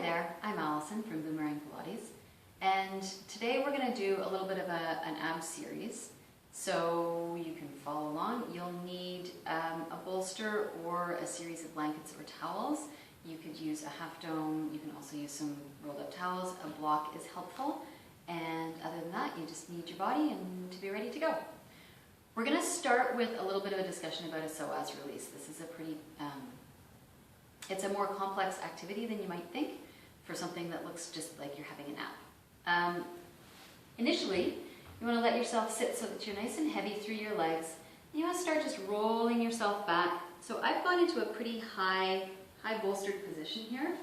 there, I'm Alison from Boomerang Pilates, and today we're going to do a little bit of an ab series. So you can follow along. You'll need a bolster or a series of blankets or towels. You could use a half dome, you can also use some rolled up towels. A block is helpful, and other than that you just need your body and to be ready to go. We're going to start with a little bit of a discussion about a psoas release. This is a pretty it's a more complex activity than you might think for something that looks just like you're having a nap. Initially, you want to let yourself sit so that you're nice and heavy through your legs. You want to start just rolling yourself back. So I've gone into a pretty high bolstered position here.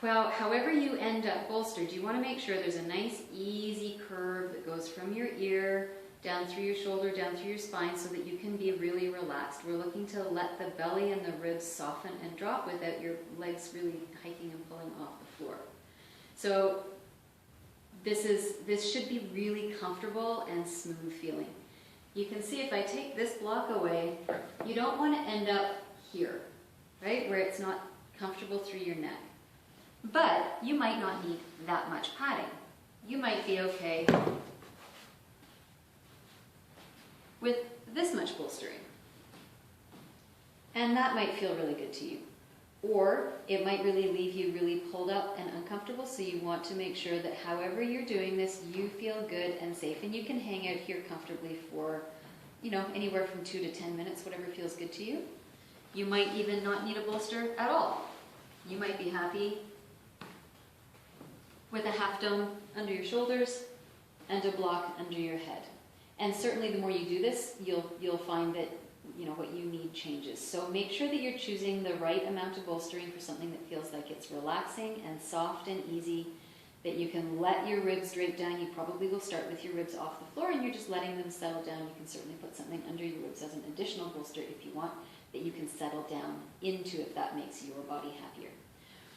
Well, however you end up bolstered, you want to make sure there's a nice easy curve that goes from your ear down through your shoulder, down through your spine, so that you can be really relaxed. We're looking to let the belly and the ribs soften and drop without your legs really hiking and pulling off the floor. So this should be really comfortable and smooth feeling. You can see if I take this block away, you don't want to end up here, right, where it's not comfortable through your neck. But you might not need that much padding. You might be okay with this much bolstering. And that might feel really good to you. Or it might really leave you really pulled up and uncomfortable, so you want to make sure that however you're doing this, you feel good and safe. And you can hang out here comfortably for, anywhere from 2 to 10 minutes, whatever feels good to you. You might even not need a bolster at all. You might be happy with a half dome under your shoulders and a block under your head. And certainly the more you do this, you'll find that what you need changes. So make sure that you're choosing the right amount of bolstering for something that feels like it's relaxing and soft and easy, that you can let your ribs drape down. You probably will start with your ribs off the floor and you're just letting them settle down. You can certainly put something under your ribs as an additional bolster if you want, that you can settle down into if that makes your body happier.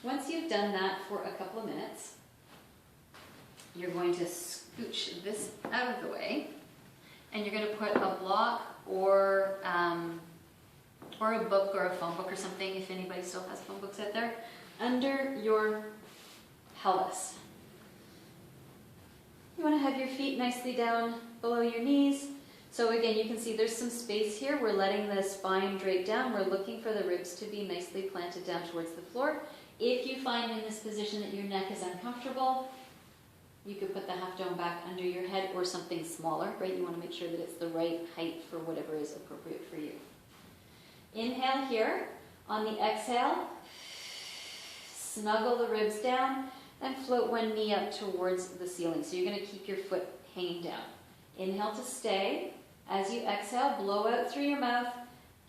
Once you've done that for a couple of minutes, you're going to scooch this out of the way, and you're going to put a block or a book or a phone book or something, if anybody still has phone books out there, under your pelvis. You want to have your feet nicely down below your knees. So again, you can see there's some space here. We're letting the spine drape down. We're looking for the ribs to be nicely planted down towards the floor. If you find in this position that your neck is uncomfortable, you could put the half dome back under your head or something smaller, right? You want to make sure that it's the right height for whatever is appropriate for you. Inhale here. On the exhale, snuggle the ribs down and float one knee up towards the ceiling. So you're going to keep your foot hanging down. Inhale to stay. As you exhale, blow out through your mouth.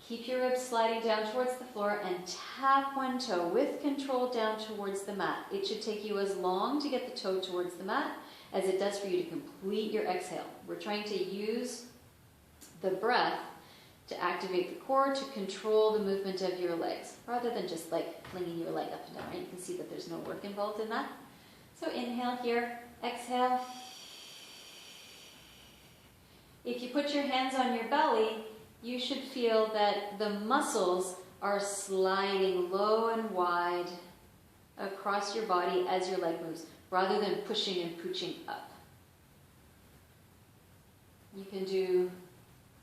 Keep your ribs sliding down towards the floor and tap one toe with control down towards the mat. It should take you as long to get the toe towards the mat as it does for you to complete your exhale. We're trying to use the breath to activate the core, to control the movement of your legs, rather than just like flinging your leg up and down, right? You can see that there's no work involved in that. So inhale here, exhale. If you put your hands on your belly, you should feel that the muscles are sliding low and wide across your body as your leg moves, rather than pushing and pooching up. You can do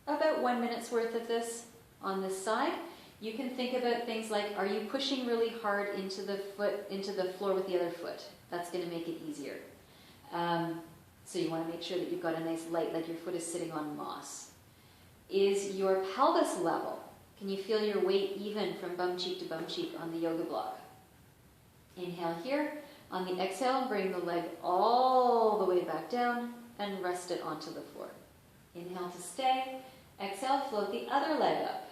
about 1 minute's worth of this on this side. You can think about things like, are you pushing really hard into the floor with the other foot? That's going to make it easier. So you want to make sure that you've got a nice light, like your foot is sitting on moss. Is your pelvis level? Can you feel your weight even from bum cheek to bum cheek on the yoga block? Inhale here. On the exhale, bring the leg all the way back down and rest it onto the floor. Inhale to stay. Exhale, float the other leg up.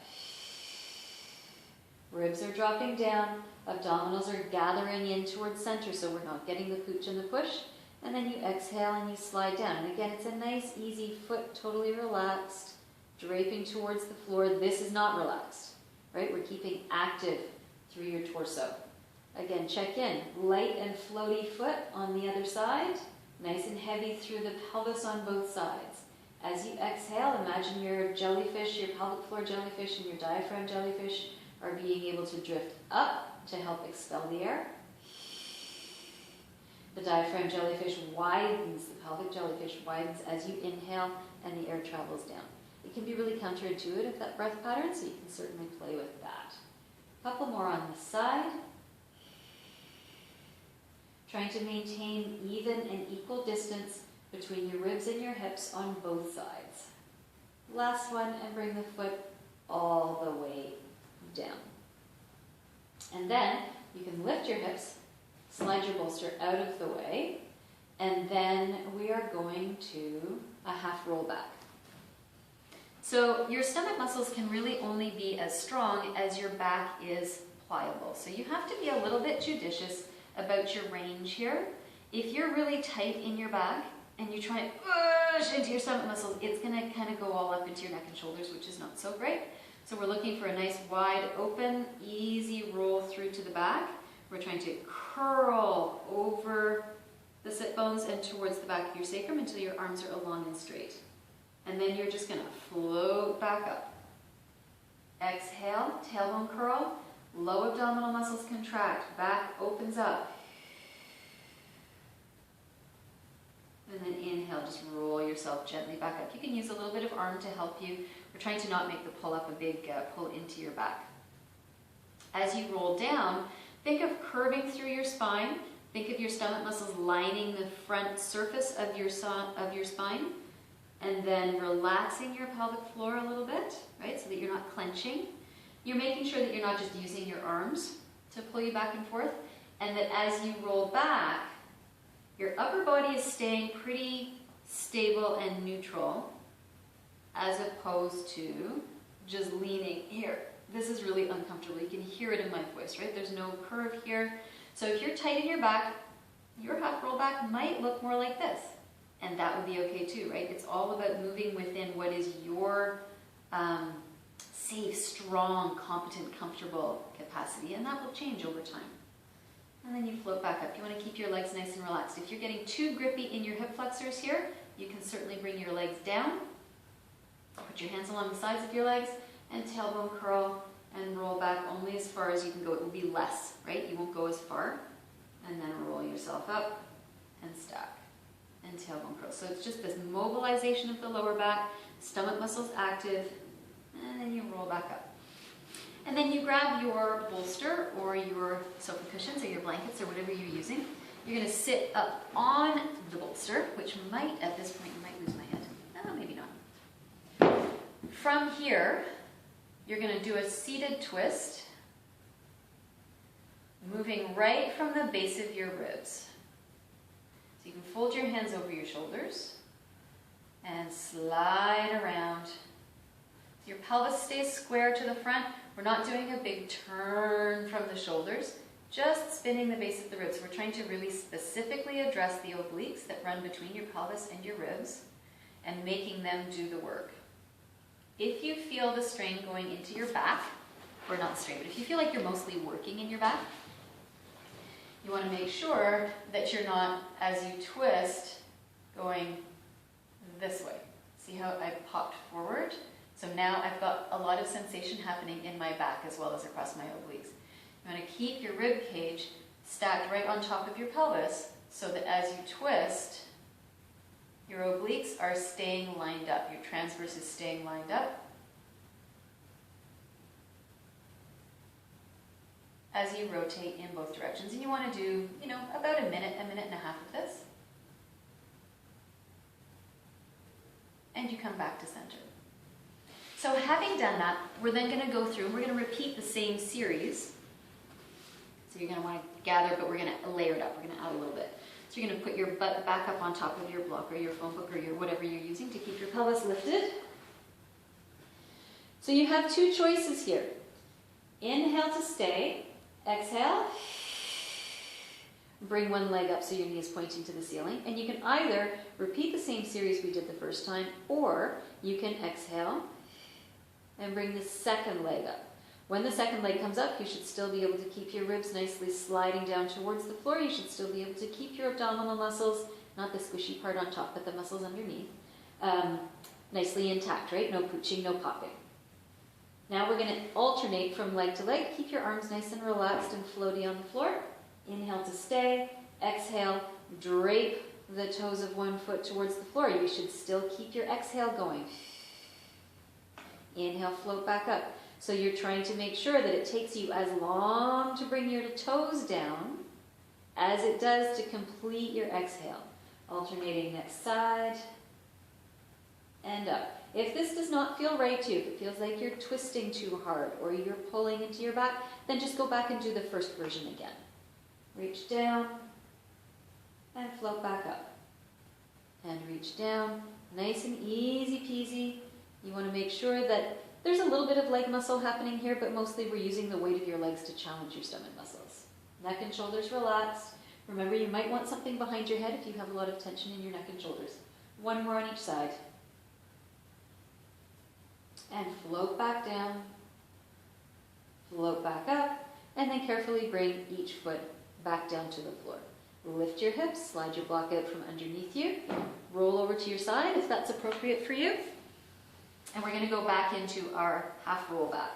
Ribs are dropping down. Abdominals are gathering in towards center, so we're not getting the pooch and the push. And then you exhale and you slide down. And again, it's a nice, easy foot, totally relaxed, draping towards the floor. This is not relaxed, right? We're keeping active through your torso. Again, check in. Light and floaty foot on the other side. Nice and heavy through the pelvis on both sides. As you exhale, imagine your jellyfish, your pelvic floor jellyfish and your diaphragm jellyfish are being able to drift up to help expel the air. The diaphragm jellyfish widens, the pelvic jellyfish widens as you inhale and the air travels down. It can be really counterintuitive, that breath pattern, so you can certainly play with that. A couple more on the side. Trying to maintain even and equal distance between your ribs and your hips on both sides. Last one, and bring the foot all the way down. And then you can lift your hips, slide your bolster out of the way, and then we are going to a half roll back. So your stomach muscles can really only be as strong as your back is pliable. So you have to be a little bit judicious about your range here. If you're really tight in your back and you try and push into your stomach muscles, it's going to kind of go all up into your neck and shoulders, which is not so great. So we're looking for a nice wide open, easy roll through to the back. We're trying to curl over the sit bones and towards the back of your sacrum until your arms are long and straight. And then you're just going to float back up. Exhale, tailbone curl, low abdominal muscles contract, back opens up. And then inhale, just roll yourself gently back up. You can use a little bit of arm to help you. We're trying to not make the pull up a big pull into your back. As you roll down, think of curving through your spine. Think of your stomach muscles lining the front surface of your spine. And then relaxing your pelvic floor a little bit, right, so that you're not clenching. You're making sure that you're not just using your arms to pull you back and forth, and that as you roll back, your upper body is staying pretty stable and neutral, as opposed to just leaning here. This is really uncomfortable. You can hear it in my voice, right? There's no curve here. So if you're tight in your back, your half roll back might look more like this. And that would be okay too, right? It's all about moving within what is your safe, strong, competent, comfortable capacity, and that will change over time. And then you float back up. You want to keep your legs nice and relaxed. If you're getting too grippy in your hip flexors here, you can certainly bring your legs down. Put your hands along the sides of your legs and tailbone curl and roll back only as far as you can go. It will be less, right? You won't go as far. And then roll yourself up and stack. And tailbone curl. So it's just this mobilization of the lower back, stomach muscles active, and then you roll back up. And then you grab your bolster or your sofa cushions or your blankets or whatever you're using. You're going to sit up on the bolster, which might, at this point, you might lose my head. No, maybe not. From here, you're going to do a seated twist, moving right from the base of your ribs. You can fold your hands over your shoulders and slide around. Your pelvis stays square to the front. We're not doing a big turn from the shoulders, just spinning the base of the ribs. We're trying to really specifically address the obliques that run between your pelvis and your ribs and making them do the work. If you feel the strain going into your back, or not strain, but if you feel like you're mostly working in your back, you want to make sure that you're not, as you twist, going this way. See how I popped forward? So now I've got a lot of sensation happening in my back as well as across my obliques. You want to keep your rib cage stacked right on top of your pelvis so that as you twist, your obliques are staying lined up. Your transverse is staying lined up. As you rotate in both directions. And you want to do, about a minute and a half of this. And you come back to center. So having done that, we're then going to go through and we're going to repeat the same series. So you're going to want to gather, but we're going to layer it up. We're going to add a little bit. So you're going to put your butt back up on top of your block or your phone book or your whatever you're using to keep your pelvis lifted. So you have two choices here. Inhale to stay. Exhale, bring one leg up so your knee is pointing to the ceiling. And you can either repeat the same series we did the first time, or you can exhale and bring the second leg up. When the second leg comes up, you should still be able to keep your ribs nicely sliding down towards the floor. You should still be able to keep your abdominal muscles, not the squishy part on top, but the muscles underneath, nicely intact, right? No pooching, no popping. Now we're going to alternate from leg to leg. Keep your arms nice and relaxed and floaty on the floor. Inhale to stay. Exhale, drape the toes of one foot towards the floor. You should still keep your exhale going. Inhale, float back up. So you're trying to make sure that it takes you as long to bring your toes down as it does to complete your exhale. Alternating next side and up. If this does not feel right to you, if it feels like you're twisting too hard or you're pulling into your back, then just go back and do the first version again. Reach down and float back up. And reach down, nice and easy peasy. You want to make sure that there's a little bit of leg muscle happening here, but mostly we're using the weight of your legs to challenge your stomach muscles. Neck and shoulders relaxed. Remember, you might want something behind your head if you have a lot of tension in your neck and shoulders. One more on each side. And float back down, float back up, and then carefully bring each foot back down to the floor. Lift your hips, slide your block out from underneath you, roll over to your side if that's appropriate for you. And we're going to go back into our half roll back.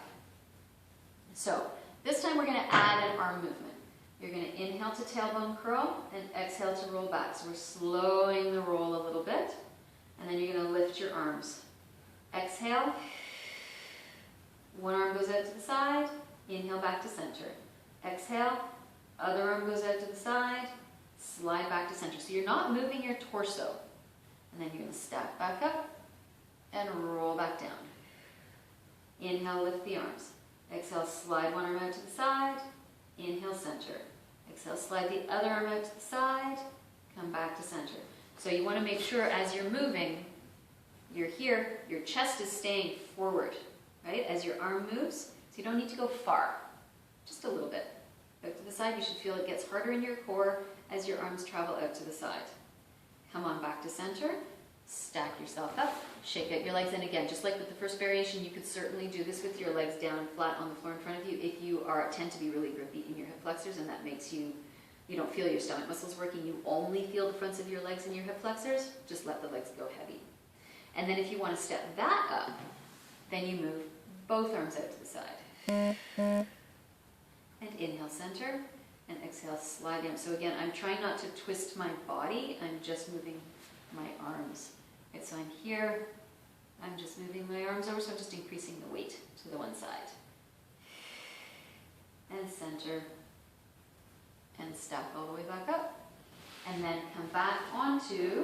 So this time we're going to add an arm movement. You're going to inhale to tailbone curl and exhale to roll back. So we're slowing the roll a little bit, and then you're going to lift your arms. Exhale. One arm goes out to the side. Inhale back to center. Exhale. Other arm goes out to the side. Slide back to center. So you're not moving your torso. And then you're going to stack back up and roll back down. Inhale, lift the arms. Exhale, slide one arm out to the side. Inhale, center. Exhale, slide the other arm out to the side. Come back to center. So you want to make sure as you're moving, you're here, your chest is staying forward, right, as your arm moves. So you don't need to go far, just a little bit. Out to the side, you should feel it gets harder in your core as your arms travel out to the side. Come on back to center, stack yourself up, shake out your legs. And again, just like with the first variation, you could certainly do this with your legs down flat on the floor in front of you if you tend to be really grippy in your hip flexors, and that makes you don't feel your stomach muscles working, you only feel the fronts of your legs and your hip flexors, just let the legs go heavy. And then if you want to step that up, then you move both arms out to the side. And inhale, center, and exhale, slide down. So again, I'm trying not to twist my body, I'm just moving my arms. Right, so I'm here, I'm just moving my arms over, so I'm just increasing the weight to the one side. And center, and stack all the way back up. And then come back onto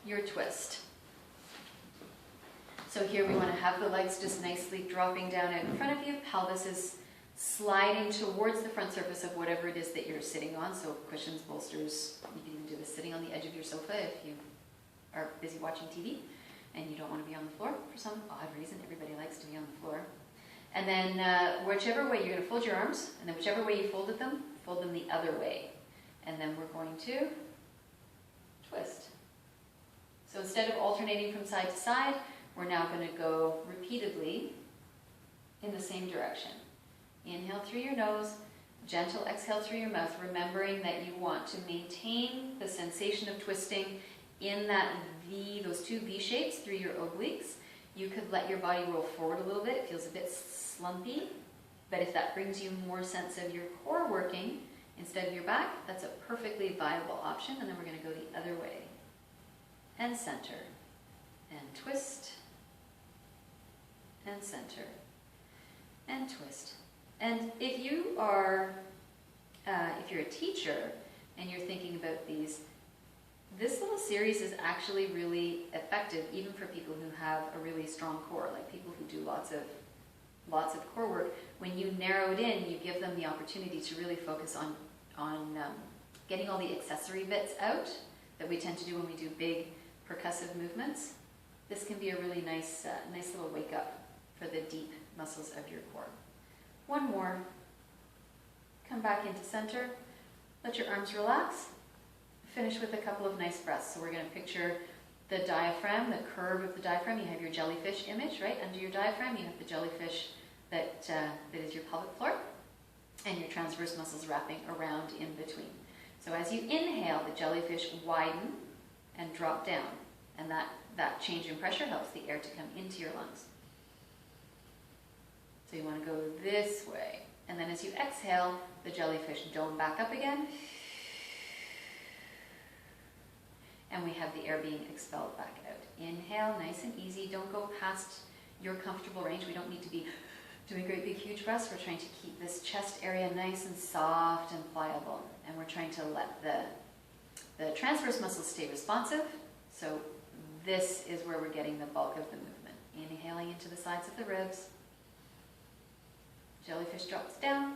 your twist. So here we want to have the legs just nicely dropping down out in front of you. Pelvis is sliding towards the front surface of whatever it is that you're sitting on. So cushions, bolsters, you can even do this sitting on the edge of your sofa if you are busy watching TV and you don't want to be on the floor for some odd reason. Everybody likes to be on the floor. And then whichever way, you're going to fold your arms, and then whichever way you fold them the other way. And then we're going to twist. So instead of alternating from side to side, we're now going to go repeatedly in the same direction. Inhale through your nose, gentle exhale through your mouth, remembering that you want to maintain the sensation of twisting in that V, those two V shapes through your obliques. You could let your body roll forward a little bit. It feels a bit slumpy, but if that brings you more sense of your core working instead of your back, that's a perfectly viable option. And then we're going to go the other way. And center. And twist. And center. And twist. And if you are, if you're a teacher and you're thinking about these, this little series is actually really effective even for people who have a really strong core, like people who do lots of core work. When you narrow it in, you give them the opportunity to really focus on getting all the accessory bits out that we tend to do when we do big percussive movements. This can be a really nice little wake up for the deep muscles of your core. One more. Come back into center. Let your arms relax. Finish with a couple of nice breaths. So we're going to picture the diaphragm, the curve of the diaphragm. You have your jellyfish image, right? Under your diaphragm, you have the jellyfish that is your pelvic floor, and your transverse muscles wrapping around in between. So as you inhale, the jellyfish widen and drop down, and that change in pressure helps the air to come into your lungs. So you want to go this way. And then as you exhale, the jellyfish dome back up again. And we have the air being expelled back out. Inhale, nice and easy. Don't go past your comfortable range. We don't need to be doing great big huge breaths. We're trying to keep this chest area nice and soft and pliable. And we're trying to let the transverse muscles stay responsive. So this is where we're getting the bulk of the movement. Inhaling into the sides of the ribs. Jellyfish drops down.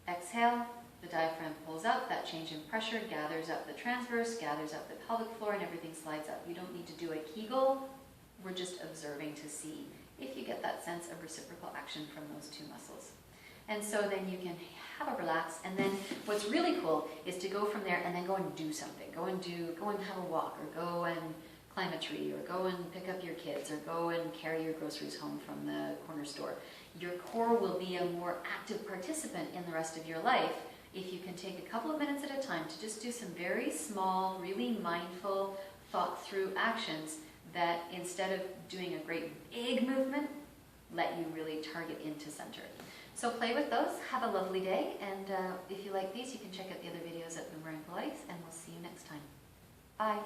Exhale. The diaphragm pulls up. That change in pressure gathers up the transverse, gathers up the pelvic floor, and everything slides up. You don't need to do a Kegel. We're just observing to see if you get that sense of reciprocal action from those two muscles. And so then you can have a relax. And then what's really cool is to go from there and then go and do something. Go and have a walk, or go and climb a tree, or go and pick up your kids, or go and carry your groceries home from the corner store. Your core will be a more active participant in the rest of your life if you can take a couple of minutes at a time to just do some very small, really mindful, thought-through actions that, instead of doing a great big movement, let you really target into center. So play with those. Have a lovely day. And if you like these, you can check out the other videos at Boomerang Pilates, and we'll see you next time. Bye.